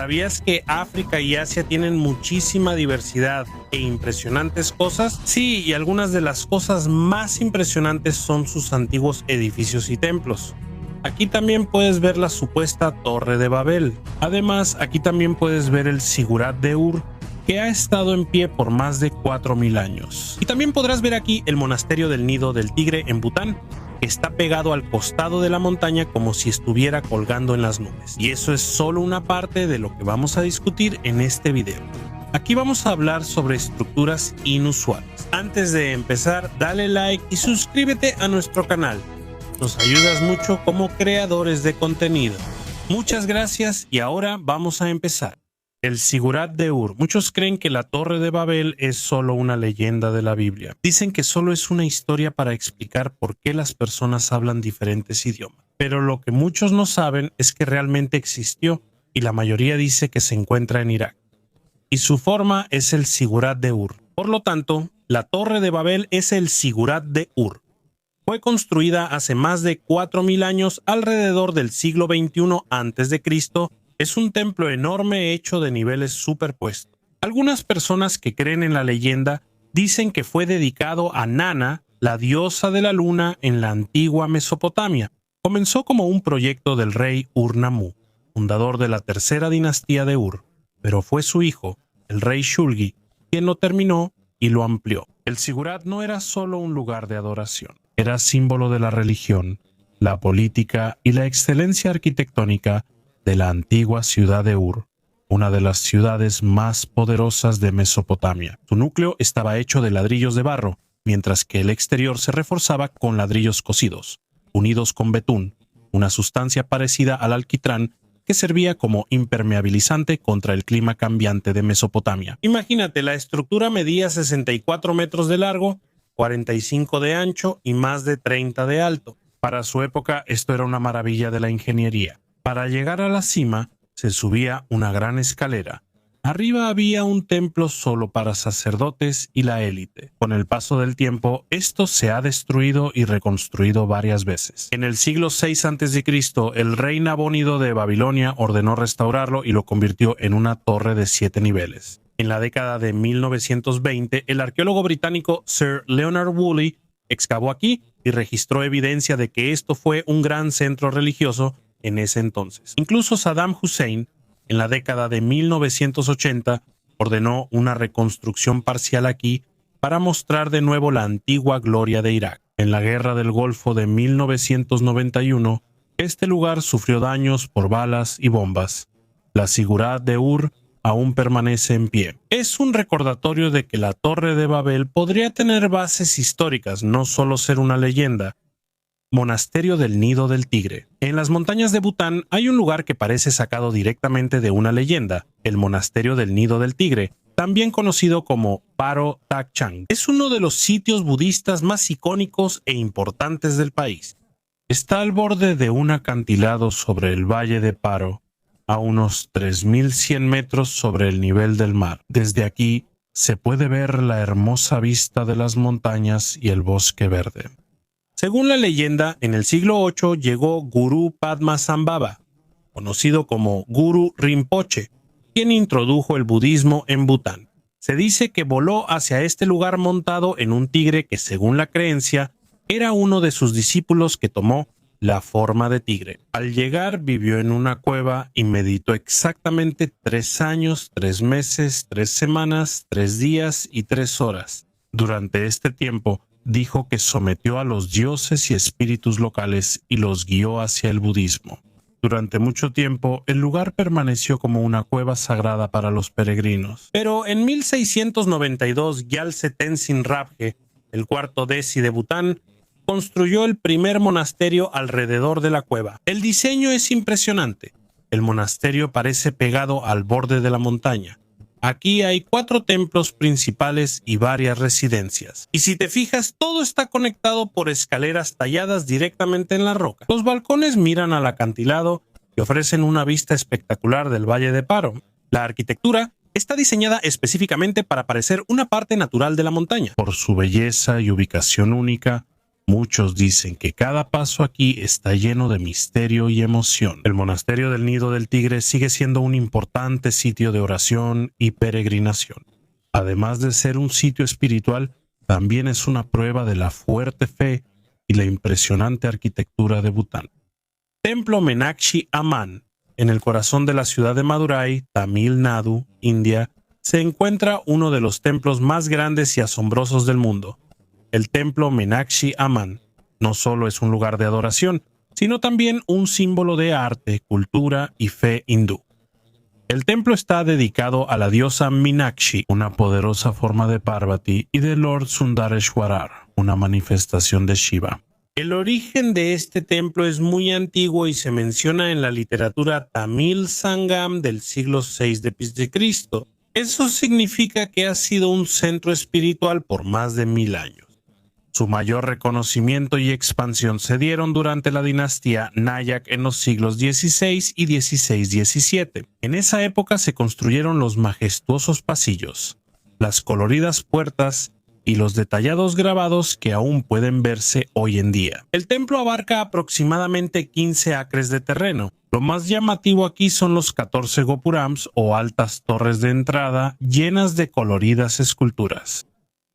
¿Sabías que África y Asia tienen muchísima diversidad e impresionantes cosas? Sí, y algunas de las cosas más impresionantes son sus antiguos edificios y templos. Aquí también puedes ver la supuesta Torre de Babel. Además, aquí también puedes ver el Sigurat de Ur, que ha estado en pie por más de 4000 años. Y también podrás ver aquí el monasterio del Nido del Tigre en Bután, que está pegado al costado de la montaña como si estuviera colgando en las nubes. Y eso es solo una parte de lo que vamos a discutir en este video. Aquí vamos a hablar sobre estructuras inusuales. Antes de empezar, dale like y suscríbete a nuestro canal. Nos ayudas mucho como creadores de contenido. Muchas gracias y ahora vamos a empezar. El Sigurat de Ur. Muchos creen que la Torre de Babel es solo una leyenda de la Biblia. Dicen que solo es una historia para explicar por qué las personas hablan diferentes idiomas. Pero lo que muchos no saben es que realmente existió y la mayoría dice que se encuentra en Irak. Y su forma es el Sigurat de Ur. Por lo tanto, la Torre de Babel es el Sigurat de Ur. Fue construida hace más de 4000 años alrededor del siglo XXI a.C. Es un templo enorme hecho de niveles superpuestos. Algunas personas que creen en la leyenda dicen que fue dedicado a Nana, la diosa de la luna en la antigua Mesopotamia. Comenzó como un proyecto del rey Ur-Nammu, fundador de la tercera dinastía de Ur, pero fue su hijo, el rey Shulgi, quien lo terminó y lo amplió. El Sigurat no era solo un lugar de adoración, era símbolo de la religión, la política y la excelencia arquitectónica de la antigua ciudad de Ur, una de las ciudades más poderosas de Mesopotamia. Su núcleo estaba hecho de ladrillos de barro, mientras que el exterior se reforzaba con ladrillos cocidos, unidos con betún, una sustancia parecida al alquitrán que servía como impermeabilizante contra el clima cambiante de Mesopotamia. Imagínate, la estructura medía 64 metros de largo, 45 de ancho y más de 30 de alto. Para su época, esto era una maravilla de la ingeniería. Para llegar a la cima, se subía una gran escalera. Arriba había un templo solo para sacerdotes y la élite. Con el paso del tiempo, esto se ha destruido y reconstruido varias veces. En el siglo VI a.C., el rey Nabónido de Babilonia ordenó restaurarlo y lo convirtió en una torre de 7 niveles. En la década de 1920, el arqueólogo británico Sir Leonard Woolley excavó aquí y registró evidencia de que esto fue un gran centro religioso en ese entonces. Incluso Saddam Hussein, en la década de 1980, ordenó una reconstrucción parcial aquí para mostrar de nuevo la antigua gloria de Irak. En la Guerra del Golfo de 1991, este lugar sufrió daños por balas y bombas. La Sigurat de Ur aún permanece en pie. Es un recordatorio de que la Torre de Babel podría tener bases históricas, no solo ser una leyenda. Monasterio del Nido del Tigre. En las montañas de Bután hay un lugar que parece sacado directamente de una leyenda, el Monasterio del Nido del Tigre, también conocido como Paro Tak Chang. Es uno de los sitios budistas más icónicos e importantes del país. Está al borde de un acantilado sobre el valle de Paro, a unos 3100 metros sobre el nivel del mar. Desde aquí se puede ver la hermosa vista de las montañas y el bosque verde. Según la leyenda, en el siglo VIII llegó Guru Padmasambhava, conocido como Guru Rinpoche, quien introdujo el budismo en Bután. Se dice que voló hacia este lugar montado en un tigre que, según la creencia, era uno de sus discípulos que tomó la forma de tigre. Al llegar, vivió en una cueva y meditó exactamente 3 años, 3 meses, 3 semanas, 3 días y 3 horas. Durante este tiempo, dijo que sometió a los dioses y espíritus locales y los guió hacia el budismo. Durante mucho tiempo, el lugar permaneció como una cueva sagrada para los peregrinos. Pero en 1692, Gyaltse Tenzin Rabje, el cuarto desi de Bután, construyó el primer monasterio alrededor de la cueva. El diseño es impresionante. El monasterio parece pegado al borde de la montaña. Aquí hay 4 templos principales y varias residencias. Y si te fijas, todo está conectado por escaleras talladas directamente en la roca. Los balcones miran al acantilado y ofrecen una vista espectacular del Valle de Paro. La arquitectura está diseñada específicamente para parecer una parte natural de la montaña. Por su belleza y ubicación única, Muchos dicen que cada paso aquí está lleno de misterio y emoción. El monasterio del Nido del Tigre sigue siendo un importante sitio de oración y peregrinación. Además de ser un sitio espiritual, también es una prueba de la fuerte fe y la impresionante arquitectura de Bután. Templo Meenakshi Amman, en el corazón de la ciudad de Madurai, Tamil Nadu, India, se encuentra uno de los templos más grandes y asombrosos del mundo. El templo Meenakshi Amman no solo es un lugar de adoración, sino también un símbolo de arte, cultura y fe hindú. El templo está dedicado a la diosa Meenakshi, una poderosa forma de Parvati, y de Lord Sundareshwarar, una manifestación de Shiva. El origen de este templo es muy antiguo y se menciona en la literatura Tamil Sangam del siglo VI d.C. Eso significa que ha sido un centro espiritual por más de 1000 años. Su mayor reconocimiento y expansión se dieron durante la dinastía Nayak en los siglos XVI y XVI-XVII. En esa época se construyeron los majestuosos pasillos, las coloridas puertas y los detallados grabados que aún pueden verse hoy en día. El templo abarca aproximadamente 15 acres de terreno. Lo más llamativo aquí son los 14 gopurams o altas torres de entrada llenas de coloridas esculturas.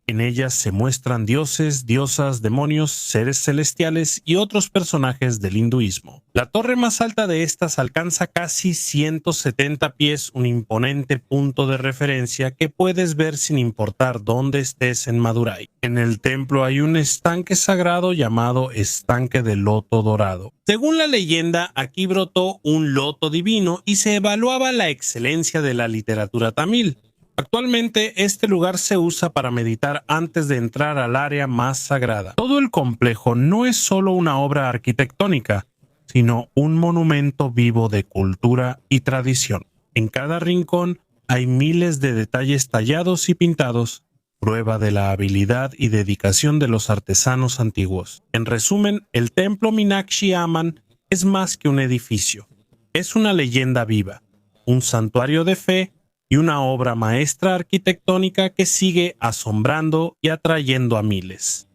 En ellas se muestran dioses, diosas, demonios, seres celestiales y otros personajes del hinduismo. La torre más alta de estas alcanza casi 170 pies, un imponente punto de referencia que puedes ver sin importar dónde estés en Madurai. En el templo hay un estanque sagrado llamado Estanque del Loto Dorado. Según la leyenda, aquí brotó un loto divino y se evaluaba la excelencia de la literatura tamil. Actualmente este lugar se usa para meditar antes de entrar al área más sagrada. Todo el complejo no es solo una obra arquitectónica, sino un monumento vivo de cultura y tradición. En cada rincón hay miles de detalles tallados y pintados, prueba de la habilidad y dedicación de los artesanos antiguos. En resumen, el templo Meenakshi Amman es más que un edificio. Es una leyenda viva, un santuario de fe y una obra maestra arquitectónica que sigue asombrando y atrayendo a miles.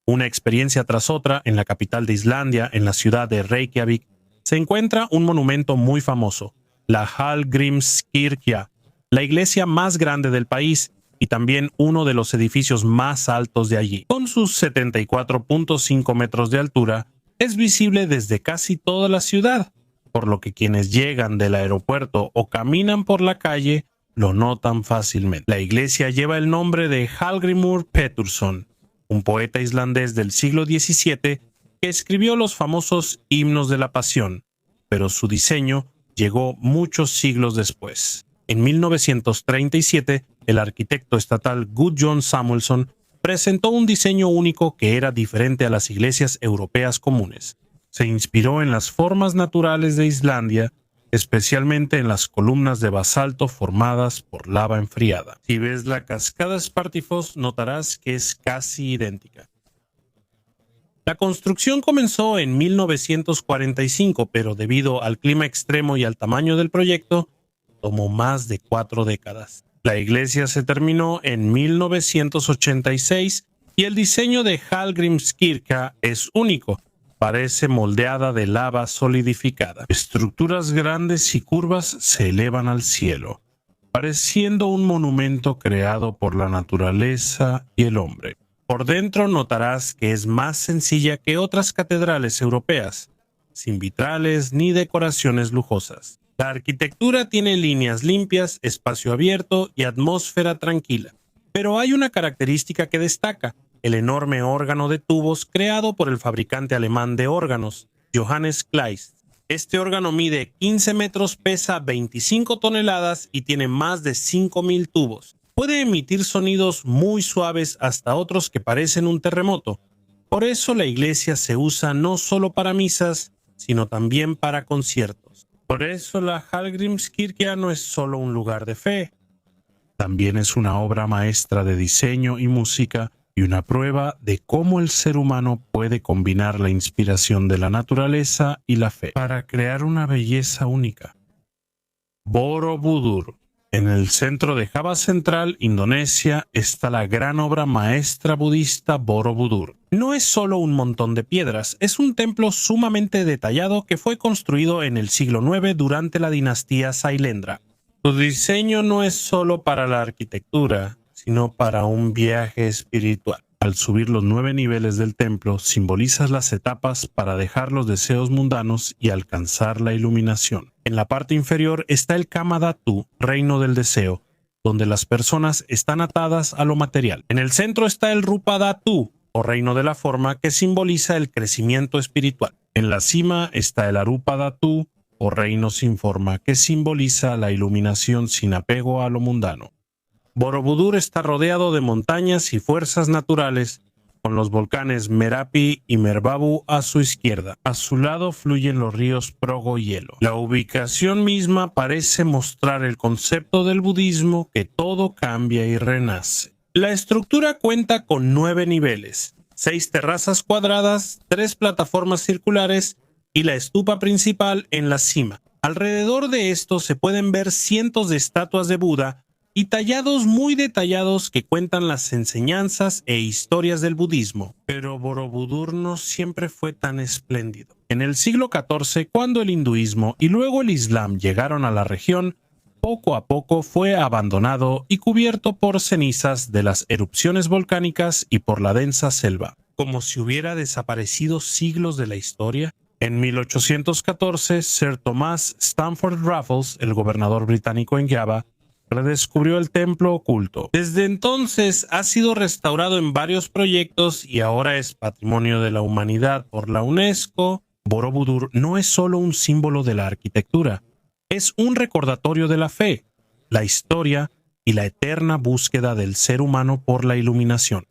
Una experiencia tras otra, en la capital de Islandia, en la ciudad de Reykjavik, se encuentra un monumento muy famoso, la Hallgrímskirkja, la iglesia más grande del país y también uno de los edificios más altos de allí. Con sus 74.5 metros de altura, es visible desde casi toda la ciudad, por lo que quienes llegan del aeropuerto o caminan por la calle lo notan fácilmente. La iglesia lleva el nombre de Hallgrímur Pétursson, un poeta islandés del siglo XVII que escribió los famosos himnos de la Pasión, pero su diseño llegó muchos siglos después. En 1937, el arquitecto estatal Gudjon Samuelsson presentó un diseño único que era diferente a las iglesias europeas comunes. Se inspiró en las formas naturales de Islandia, especialmente en las columnas de basalto formadas por lava enfriada. Si ves la cascada Spartifoss, notarás que es casi idéntica. La construcción comenzó en 1945, pero debido al clima extremo y al tamaño del proyecto, tomó más de 4 décadas. La iglesia se terminó en 1986 y el diseño de Hallgrímskirkja es único. Parece moldeada de lava solidificada. Estructuras grandes y curvas se elevan al cielo, pareciendo un monumento creado por la naturaleza y el hombre. Por dentro notarás que es más sencilla que otras catedrales europeas, sin vitrales ni decoraciones lujosas. La arquitectura tiene líneas limpias, espacio abierto y atmósfera tranquila. Pero hay una característica que destaca: el enorme órgano de tubos creado por el fabricante alemán de órganos, Johannes Kleist. Este órgano mide 15 metros, pesa 25 toneladas y tiene más de 5.000 tubos. Puede emitir sonidos muy suaves hasta otros que parecen un terremoto. Por eso la iglesia se usa no solo para misas, sino también para conciertos. Por eso la Hallgrímskirkja no es solo un lugar de fe. También es una obra maestra de diseño y música, y una prueba de cómo el ser humano puede combinar la inspiración de la naturaleza y la fe para crear una belleza única. Borobudur, En el centro de Java Central, Indonesia, está la gran obra maestra budista Borobudur. No es solo un montón de piedras, es un templo sumamente detallado que fue construido en el siglo IX durante la dinastía Sailendra. Su diseño no es solo para la arquitectura, sino para un viaje espiritual. Al subir los 9 niveles del templo, simbolizas las etapas para dejar los deseos mundanos y alcanzar la iluminación. En la parte inferior está el Kama Dhatu, reino del deseo, donde las personas están atadas a lo material. En el centro está el Rupa Dhatu, o reino de la forma, que simboliza el crecimiento espiritual. En la cima está el Arupa Dhatu, o reino sin forma, que simboliza la iluminación sin apego a lo mundano. Borobudur está rodeado de montañas y fuerzas naturales, con los volcanes Merapi y Merbabu a su izquierda. A su lado fluyen los ríos Progo y Hielo. La ubicación misma parece mostrar el concepto del budismo que todo cambia y renace. La estructura cuenta con 9 niveles, 6 terrazas cuadradas, 3 plataformas circulares y la estupa principal en la cima. Alrededor de esto se pueden ver cientos de estatuas de Buda y tallados muy detallados que cuentan las enseñanzas e historias del budismo. Pero Borobudur no siempre fue tan espléndido. En el siglo XIV, cuando el hinduismo y luego el islam llegaron a la región, poco a poco fue abandonado y cubierto por cenizas de las erupciones volcánicas y por la densa selva. Como si hubiera desaparecido siglos de la historia. En 1814, Sir Thomas Stamford Raffles, el gobernador británico en Java, redescubrió el templo oculto. Desde entonces ha sido restaurado en varios proyectos y ahora es Patrimonio de la Humanidad por la UNESCO. Borobudur no es solo un símbolo de la arquitectura, es un recordatorio de la fe, la historia y la eterna búsqueda del ser humano por la iluminación.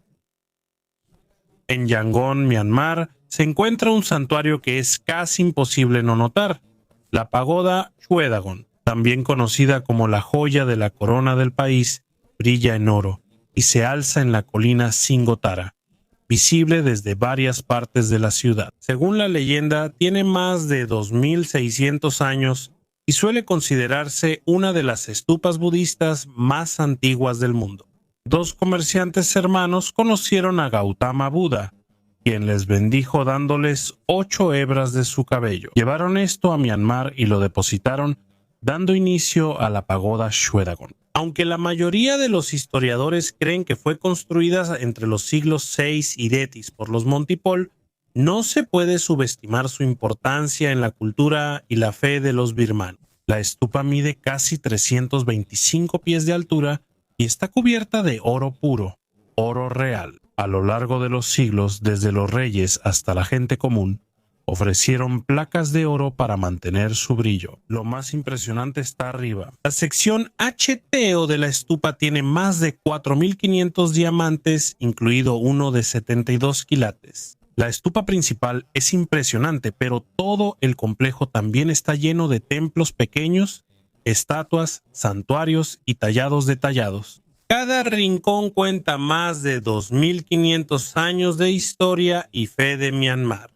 En Yangon, Myanmar, se encuentra un santuario que es casi imposible no notar, la pagoda Shwedagon. También conocida como la joya de la corona del país, brilla en oro y se alza en la colina Singotara, visible desde varias partes de la ciudad. Según la leyenda, tiene más de 2600 años y suele considerarse una de las estupas budistas más antiguas del mundo. 2 comerciantes hermanos conocieron a Gautama Buda, quien les bendijo dándoles 8 hebras de su cabello. Llevaron esto a Myanmar y lo depositaron, dando inicio a la pagoda Shwedagon. Aunque la mayoría de los historiadores creen que fue construida entre los siglos VI y X por los Montipol, no se puede subestimar su importancia en la cultura y la fe de los birmanos. La estupa mide casi 325 pies de altura y está cubierta de oro puro, oro real. A lo largo de los siglos, desde los reyes hasta la gente común, ofrecieron placas de oro para mantener su brillo. Lo más impresionante está arriba. La sección HTO de la estupa tiene más de 4.500 diamantes, incluido uno de 72 quilates. La estupa principal es impresionante, pero todo el complejo también está lleno de templos pequeños, estatuas, santuarios y tallados detallados. Cada rincón cuenta más de 2.500 años de historia y fe de Myanmar.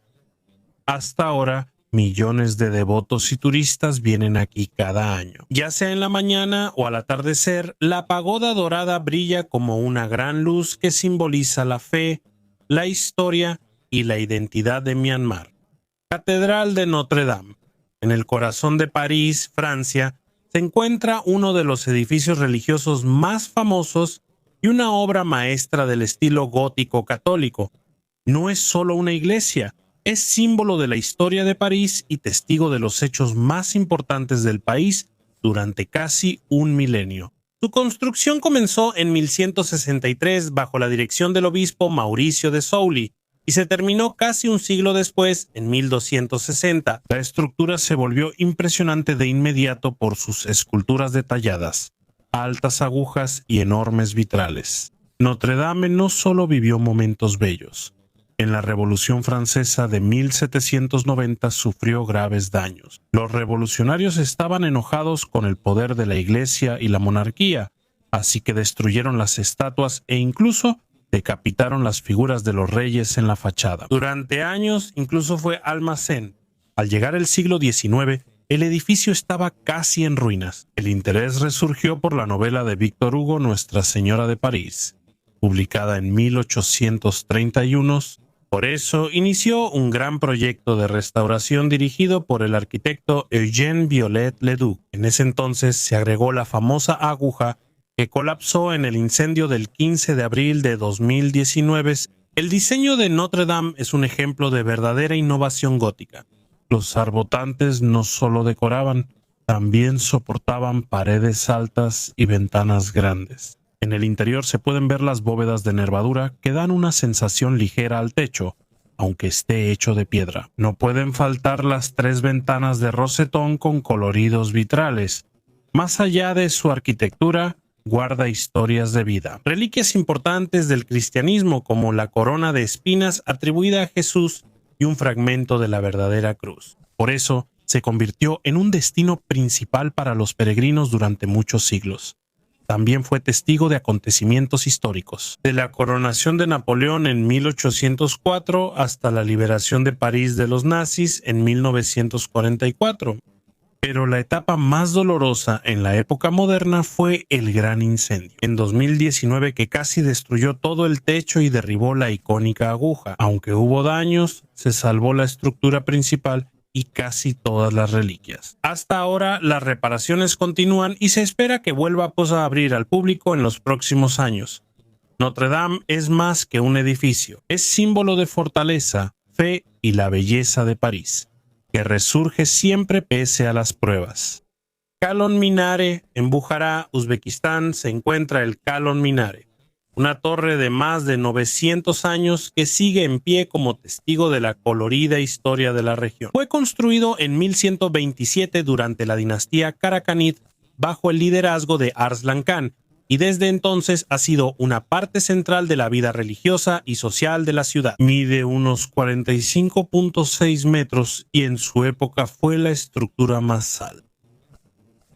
Hasta ahora, millones de devotos y turistas vienen aquí cada año. Ya sea en la mañana o al atardecer, la pagoda dorada brilla como una gran luz que simboliza la fe, la historia y la identidad de Myanmar. Catedral de Notre Dame. En el corazón de París, Francia, se encuentra uno de los edificios religiosos más famosos y una obra maestra del estilo gótico católico. No es solo una iglesia, es símbolo de la historia de París y testigo de los hechos más importantes del país durante casi un milenio. Su construcción comenzó en 1163 bajo la dirección del obispo Mauricio de Souli y se terminó casi un siglo después, en 1260. La estructura se volvió impresionante de inmediato por sus esculturas detalladas, altas agujas y enormes vitrales. Notre Dame no solo vivió momentos bellos. En la Revolución Francesa de 1790 sufrió graves daños. Los revolucionarios estaban enojados con el poder de la Iglesia y la monarquía, así que destruyeron las estatuas e incluso decapitaron las figuras de los reyes en la fachada. Durante años incluso fue almacén. Al llegar el siglo XIX, el edificio estaba casi en ruinas. El interés resurgió por la novela de Víctor Hugo, Nuestra Señora de París, publicada en 1831. Por eso inició un gran proyecto de restauración dirigido por el arquitecto Eugène Viollet-le-Duc. En ese entonces se agregó la famosa aguja que colapsó en el incendio del 15 de abril de 2019. El diseño de Notre Dame es un ejemplo de verdadera innovación gótica. Los arbotantes no solo decoraban, también soportaban paredes altas y ventanas grandes. En el interior se pueden ver las bóvedas de nervadura que dan una sensación ligera al techo, aunque esté hecho de piedra. No pueden faltar las 3 ventanas de rosetón con coloridos vitrales. Más allá de su arquitectura, guarda historias de vida. Reliquias importantes del cristianismo como la corona de espinas atribuida a Jesús y un fragmento de la verdadera cruz. Por eso, se convirtió en un destino principal para los peregrinos durante muchos siglos. También fue testigo de acontecimientos históricos, de la coronación de Napoleón en 1804 hasta la liberación de París de los nazis en 1944. Pero la etapa más dolorosa en la época moderna fue el Gran Incendio, en 2019, que casi destruyó todo el techo y derribó la icónica aguja. Aunque hubo daños, se salvó la estructura principal y casi todas las reliquias. Hasta ahora, las reparaciones continúan y se espera que vuelva a abrir al público en los próximos años. Notre Dame es más que un edificio, es símbolo de fortaleza, fe y la belleza de París, que resurge siempre pese a las pruebas. Kalon Minare, en Bujará, Uzbekistán, se encuentra el Kalon Minare, una torre de más de 900 años que sigue en pie como testigo de la colorida historia de la región. Fue construido en 1127 durante la dinastía Karakanid bajo el liderazgo de Arslan Khan, y desde entonces ha sido una parte central de la vida religiosa y social de la ciudad. Mide unos 45.6 metros y en su época fue la estructura más alta.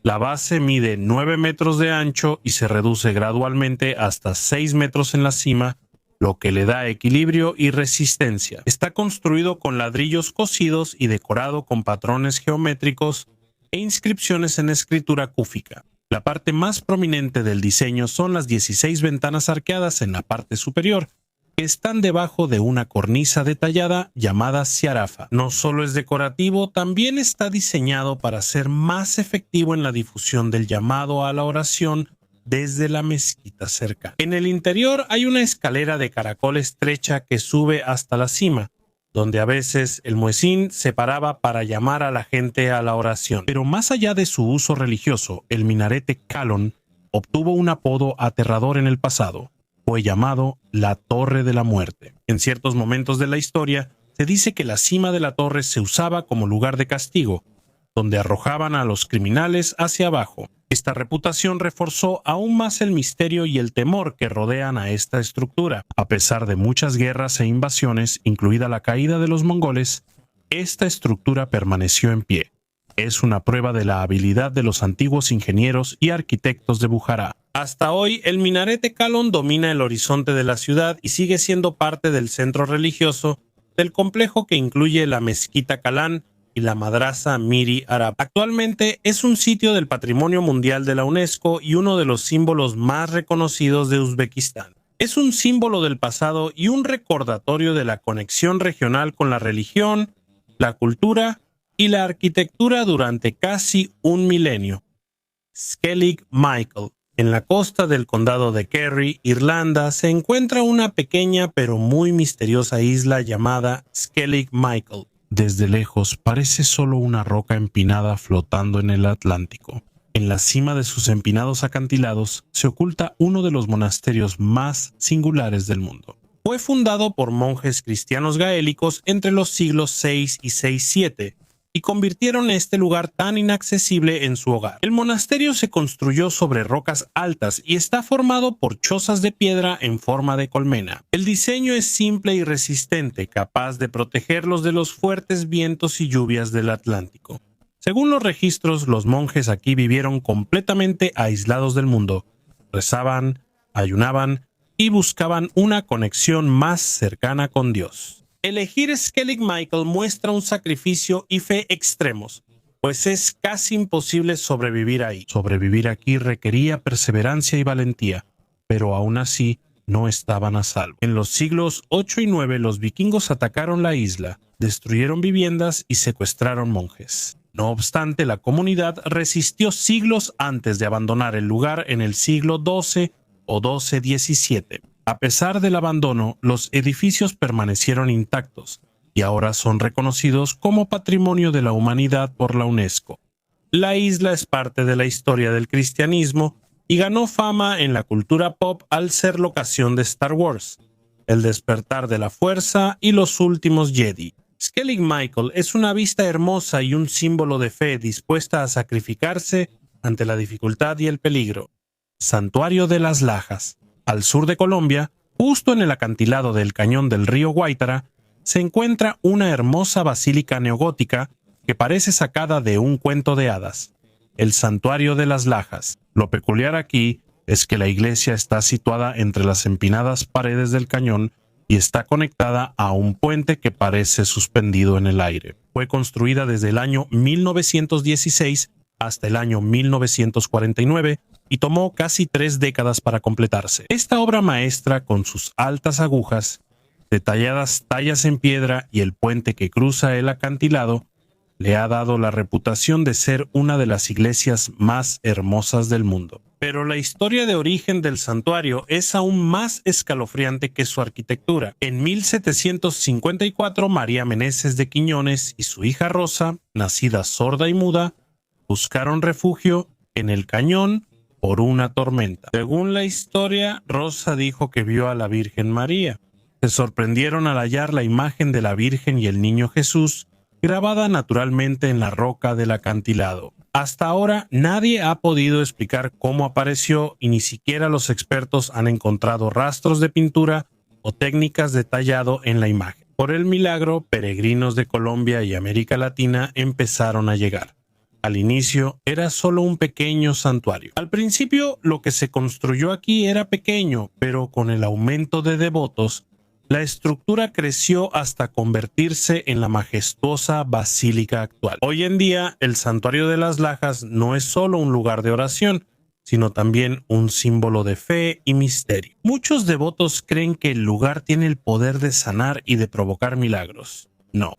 La base mide 9 metros de ancho y se reduce gradualmente hasta 6 metros en la cima, lo que le da equilibrio y resistencia. Está construido con ladrillos cocidos y decorado con patrones geométricos e inscripciones en escritura cúfica. La parte más prominente del diseño son las 16 ventanas arqueadas en la parte superior, que están debajo de una cornisa detallada llamada siarafa. No solo es decorativo, también está diseñado para ser más efectivo en la difusión del llamado a la oración desde la mezquita cercana. En el interior hay una escalera de caracol estrecha que sube hasta la cima, donde a veces el muezín se paraba para llamar a la gente a la oración. Pero más allá de su uso religioso, el minarete Kalon obtuvo un apodo aterrador en el pasado. Fue llamado la Torre de la Muerte. En ciertos momentos de la historia, se dice que la cima de la torre se usaba como lugar de castigo, donde arrojaban a los criminales hacia abajo. Esta reputación reforzó aún más el misterio y el temor que rodean a esta estructura. A pesar de muchas guerras e invasiones, incluida la caída de los mongoles, esta estructura permaneció en pie. Es una prueba de la habilidad de los antiguos ingenieros y arquitectos de Bujará. Hasta hoy, el minarete Kalon domina el horizonte de la ciudad y sigue siendo parte del centro religioso del complejo que incluye la mezquita Kalán y la madrasa Miri Arab. Actualmente es un sitio del Patrimonio Mundial de la UNESCO y uno de los símbolos más reconocidos de Uzbekistán. Es un símbolo del pasado y un recordatorio de la conexión regional con la religión, la cultura y la arquitectura durante casi un milenio. Skellig Michael. En la costa del condado de Kerry, Irlanda, se encuentra una pequeña pero muy misteriosa isla llamada Skellig Michael. Desde lejos parece solo una roca empinada flotando en el Atlántico. En la cima de sus empinados acantilados se oculta uno de los monasterios más singulares del mundo. Fue fundado por monjes cristianos gaélicos entre los siglos VI y VI y convirtieron este lugar tan inaccesible en su hogar. El monasterio se construyó sobre rocas altas y está formado por chozas de piedra en forma de colmena. El diseño es simple y resistente, capaz de protegerlos de los fuertes vientos y lluvias del Atlántico. Según los registros, los monjes aquí vivieron completamente aislados del mundo. Rezaban, ayunaban y buscaban una conexión más cercana con Dios. Elegir Skellig Michael muestra un sacrificio y fe extremos. pues es casi imposible sobrevivir ahí. Sobrevivir aquí requería perseverancia y valentía, pero aún así no estaban a salvo. En los siglos 8 y 9 los vikingos atacaron la isla, destruyeron viviendas y secuestraron monjes. No obstante, la comunidad resistió siglos antes de abandonar el lugar en el siglo XII o XII-XVII. A pesar del abandono, los edificios permanecieron intactos y ahora son reconocidos como Patrimonio de la Humanidad por la UNESCO. La isla es parte de la historia del cristianismo y ganó fama en la cultura pop al ser locación de Star Wars, El despertar de la fuerza y Los últimos Jedi. Skellig Michael es una vista hermosa y un símbolo de fe dispuesta a sacrificarse ante la dificultad y el peligro. Santuario de las Lajas. Al sur de Colombia, justo en el acantilado del cañón del río Guaitara, se encuentra una hermosa basílica neogótica que parece sacada de un cuento de hadas, el Santuario de las Lajas. Lo peculiar aquí es que la iglesia está situada entre las empinadas paredes del cañón y está conectada a un puente que parece suspendido en el aire. Fue construida desde el año 1916 hasta el año 1949 y tomó casi 3 décadas para completarse. Esta obra maestra, con sus altas agujas, detalladas tallas en piedra y el puente que cruza el acantilado, le ha dado la reputación de ser una de las iglesias más hermosas del mundo. Pero la historia de origen del santuario es aún más escalofriante que su arquitectura. En 1754, María Meneses de Quiñones y su hija Rosa, nacida sorda y muda, buscaron refugio en el cañón por una tormenta. Según la historia, Rosa dijo que vio a la Virgen María. Se sorprendieron al hallar la imagen de la Virgen y el Niño Jesús, grabada naturalmente en la roca del acantilado. Hasta ahora nadie ha podido explicar cómo apareció y ni siquiera los expertos han encontrado rastros de pintura o técnicas de tallado en la imagen. Por el milagro, peregrinos de Colombia y América Latina empezaron a llegar. Al inicio era solo un pequeño santuario. Al principio lo que se construyó aquí era pequeño, pero con el aumento de devotos, la estructura creció hasta convertirse en la majestuosa basílica actual. Hoy en día, el Santuario de las Lajas no es solo un lugar de oración, sino también un símbolo de fe y misterio. Muchos devotos creen que el lugar tiene el poder de sanar y de provocar milagros. No.